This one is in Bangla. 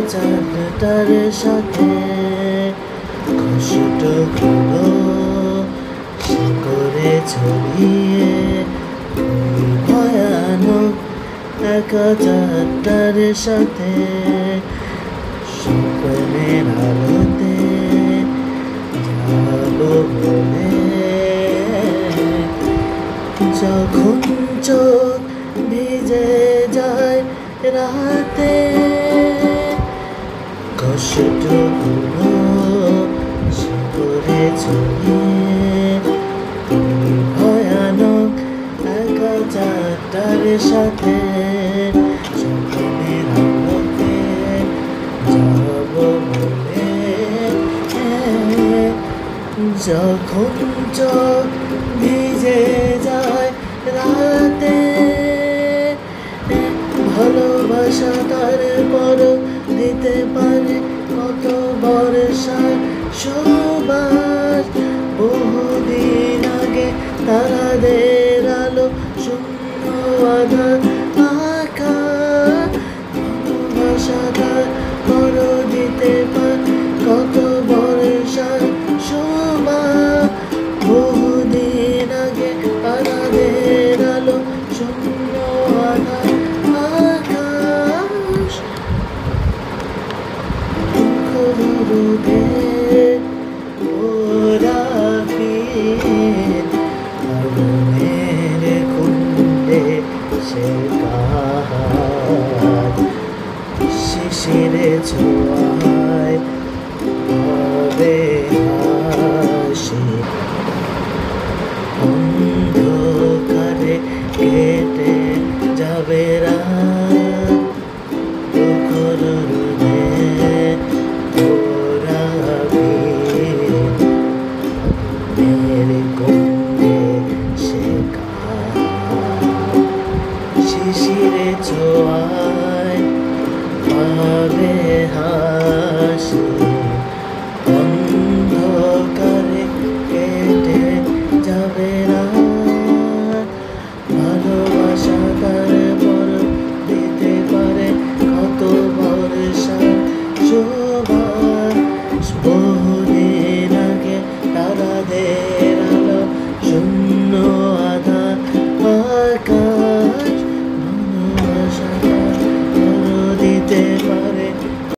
চাঁদটার সাথে কষ্টগুলো সে করে ছড়িয়ে ওই ভয়ানক একা চাঁদটার সাথে স্বপ্নের আলোতে যাবো বলে যখন চোখ ভিজে যায় রাতে কষ্টগুলো সে করে ছড়িয়ে ভয়ানক একা চাঁদটার সাথে স্বপ্নের আলোতে যাবো বলে যখন চোখ ভিজে যায় রাতে ভালোবাসা তারপর দিতে পারে কত বর্ষার সুবাস বহুদিন আগে তারাদের আলো শূন্য আধার আকাশ ভালোবাসা তারপর দিতে পারে কত বর্ষার সুবাস বহুদিন আগে তারাদের আলো শূন্য আধার আকাশ দুঃখের ওরাফির আগুনের কুণ্ডে সে কাজ শিশিরে ছোঁয়ায় হবে হাসি অন্ধকারে কেটে যাবে রাত দুঃখের কুণ্ডে সে শিশিরে ছোঁয়ায় পাবে